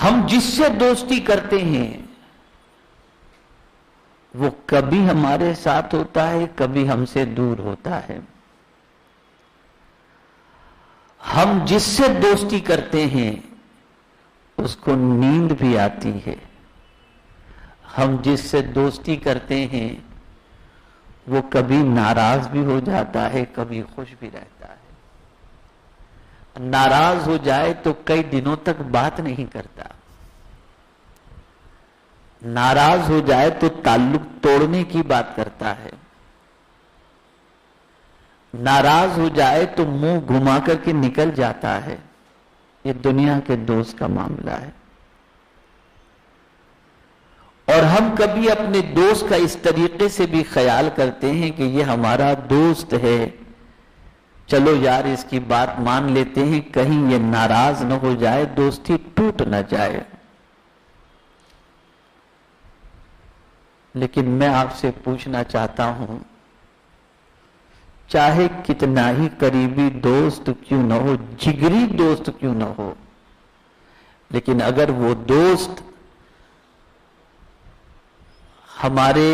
ہم جس سے دوستی کرتے ہیں وہ کبھی ہمارے ساتھ ہوتا ہے، کبھی ہم سے دور ہوتا ہے۔ ہم جس سے دوستی کرتے ہیں اس کو نیند بھی آتی ہے، ہم جس سے دوستی کرتے ہیں وہ کبھی ناراض بھی ہو جاتا ہے، کبھی خوش بھی رہتا ہے۔ ناراض ہو جائے تو کئی دنوں تک بات نہیں کرتا، ناراض ہو جائے تو تعلق توڑنے کی بات کرتا ہے، ناراض ہو جائے تو منہ گھما کر کے نکل جاتا ہے۔ یہ دنیا کے دوست کا معاملہ ہے۔ اور ہم کبھی اپنے دوست کا اس طریقے سے بھی خیال کرتے ہیں کہ یہ ہمارا دوست ہے، چلو یار اس کی بات مان لیتے ہیں، کہیں یہ ناراض نہ ہو جائے، دوستی ٹوٹ نہ جائے۔ لیکن میں آپ سے پوچھنا چاہتا ہوں، چاہے کتنا ہی قریبی دوست کیوں نہ ہو، جگری دوست کیوں نہ ہو، لیکن اگر وہ دوست ہمارے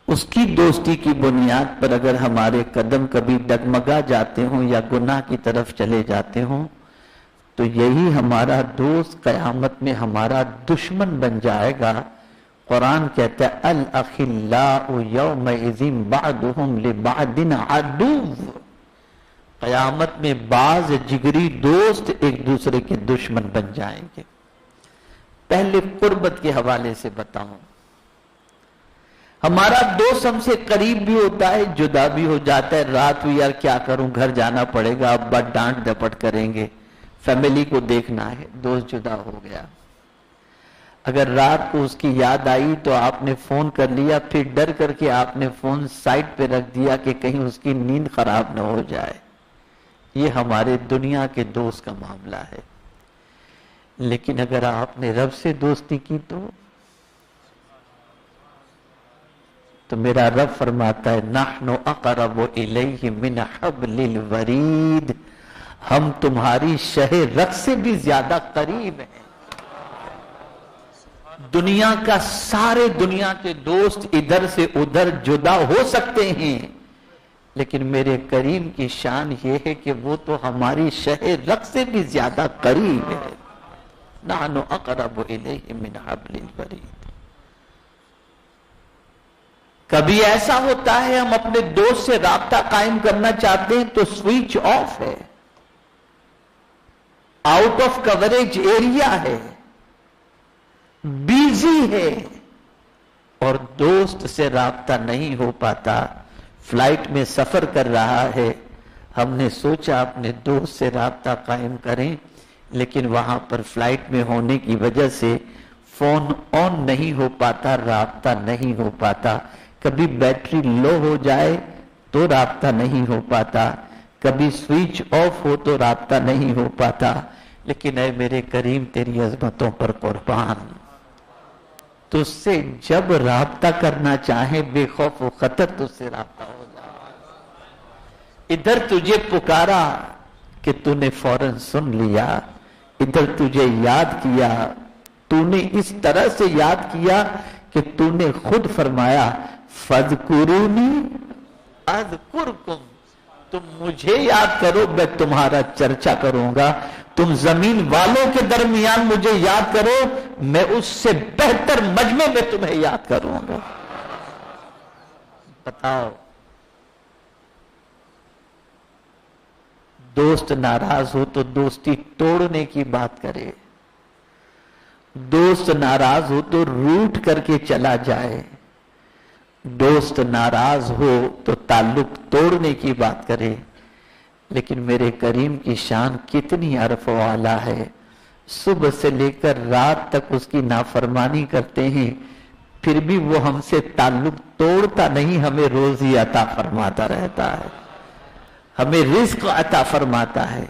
اس کی دوستی کی بنیاد پر اگر ہمارے قدم کبھی ڈگمگا جاتے ہوں یا گناہ کی طرف چلے جاتے ہوں تو یہی ہمارا دوست قیامت میں ہمارا دشمن بن جائے گا۔ قرآن کہتا ہے الاخلاء یومئذ بعضهم لبعض عدو، قیامت میں بعض جگری دوست ایک دوسرے کے دشمن بن جائیں گے۔ پہلے قربت کے حوالے سے بتاؤں، ہمارا دوست ہم سے قریب بھی ہوتا ہے، جدا بھی ہو جاتا ہے۔ رات ہوئی یار کیا کروں، گھر جانا پڑے گا، ابا ڈانٹ ڈپٹ کریں گے، فیملی کو دیکھنا ہے، دوست جدا ہو گیا۔ اگر رات کو اس کی یاد آئی تو آپ نے فون کر لیا، پھر ڈر کر کے آپ نے فون سائٹ پہ رکھ دیا کہ کہیں اس کی نیند خراب نہ ہو جائے۔ یہ ہمارے دنیا کے دوست کا معاملہ ہے۔ لیکن اگر آپ نے رب سے دوستی کی تو میرا رب فرماتا ہے نحن اقرب الیہ من حبل الورید، ہم تمہاری شہ رگ سے بھی زیادہ قریب ہیں۔ دنیا کا سارے دنیا کے دوست ادھر سے ادھر جدا ہو سکتے ہیں، لیکن میرے کریم کی شان یہ ہے کہ وہ تو ہماری شہ رگ سے بھی زیادہ قریب ہے۔ نحن اقرب الیہ من حبل الورید۔ کبھی ایسا ہوتا ہے ہم اپنے دوست سے رابطہ قائم کرنا چاہتے ہیں تو سوئچ آف ہے، آؤٹ آف کوریج ایریا ہے، بیزی ہے، اور دوست سے رابطہ نہیں ہو پاتا۔ فلائٹ میں سفر کر رہا ہے، ہم نے سوچا اپنے دوست سے رابطہ قائم کریں، لیکن وہاں پر فلائٹ میں ہونے کی وجہ سے فون آن نہیں ہو پاتا، رابطہ نہیں ہو پاتا۔ کبھی بیٹری لو ہو جائے تو رابطہ نہیں ہو پاتا، کبھی سوئچ آف ہو تو رابطہ نہیں ہو پاتا۔ لیکن اے میرے کریم تیری عظمتوں پر قربان، تجھ سے جب رابطہ کرنا چاہے بے خوف و خطر تجھ سے رابطہ ہو جائے۔ ادھر تجھے پکارا کہ تو نے فوراً سن لیا، ادھر تجھے یاد کیا، تو نے اس طرح سے یاد کیا کہ تو نے خود فرمایا فَاذْكُرُونِي أَذْكُرْكُمْ، تم مجھے یاد کرو میں تمہارا چرچا کروں گا، تم زمین والوں کے درمیان مجھے یاد کرو میں اس سے بہتر مجمع میں تمہیں یاد کروں گا۔ بتاؤ، دوست ناراض ہو تو دوستی توڑنے کی بات کرے، دوست ناراض ہو تو روٹ کر کے چلا جائے، دوست ناراض ہو تو تعلق توڑنے کی بات کرے۔ لیکن میرے کریم کی شان کتنی عرف والا ہے، صبح سے لے کر رات تک اس کی نافرمانی کرتے ہیں، پھر بھی وہ ہم سے تعلق توڑتا نہیں، ہمیں روزی عطا فرماتا رہتا ہے، ہمیں رزق عطا فرماتا ہے۔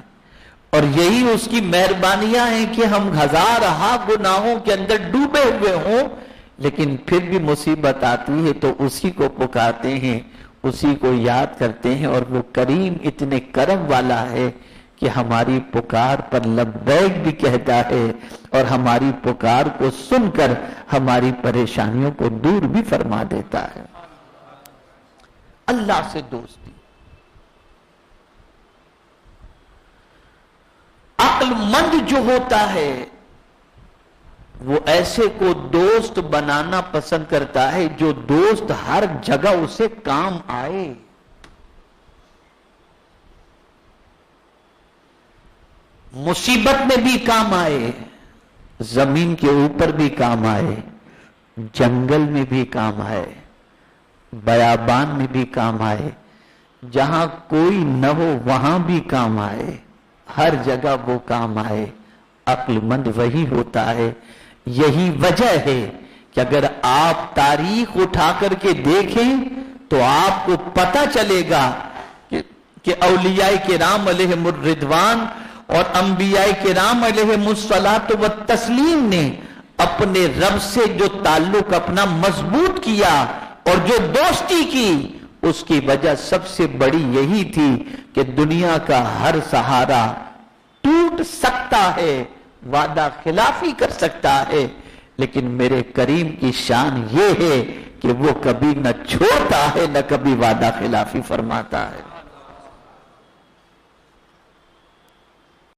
اور یہی اس کی مہربانیاں ہیں کہ ہم ہزارہا گناہوں کے اندر ڈوبے ہوئے ہوں، لیکن پھر بھی مصیبت آتی ہے تو اسی کو پکارتے ہیں، اسی کو یاد کرتے ہیں، اور وہ کریم اتنے کرم والا ہے کہ ہماری پکار پر لبیک بھی کہتا ہے اور ہماری پکار کو سن کر ہماری پریشانیوں کو دور بھی فرما دیتا ہے۔ اللہ سے دوستی، عقل مند جو ہوتا ہے وہ ایسے کو دوست بنانا پسند کرتا ہے جو دوست ہر جگہ اسے کام آئے۔ مصیبت میں بھی کام آئے، زمین کے اوپر بھی کام آئے، جنگل میں بھی کام آئے، بیابان میں بھی کام آئے، جہاں کوئی نہ ہو وہاں بھی کام آئے، ہر جگہ وہ کام آئے۔ عقل مند وہی ہوتا ہے۔ یہی وجہ ہے کہ اگر آپ تاریخ اٹھا کر کے دیکھیں تو آپ کو پتہ چلے گا کہ اولیاء کرام علیہم الرضوان اور انبیاء کرام علیہم الصلاۃ والتسلیم نے اپنے رب سے جو تعلق اپنا مضبوط کیا اور جو دوستی کی، اس کی وجہ سب سے بڑی یہی تھی کہ دنیا کا ہر سہارا ٹوٹ سکتا ہے، وعدہ خلافی کر سکتا ہے، لیکن میرے کریم کی شان یہ ہے کہ وہ کبھی نہ چھوڑتا ہے نہ کبھی وعدہ خلافی فرماتا ہے۔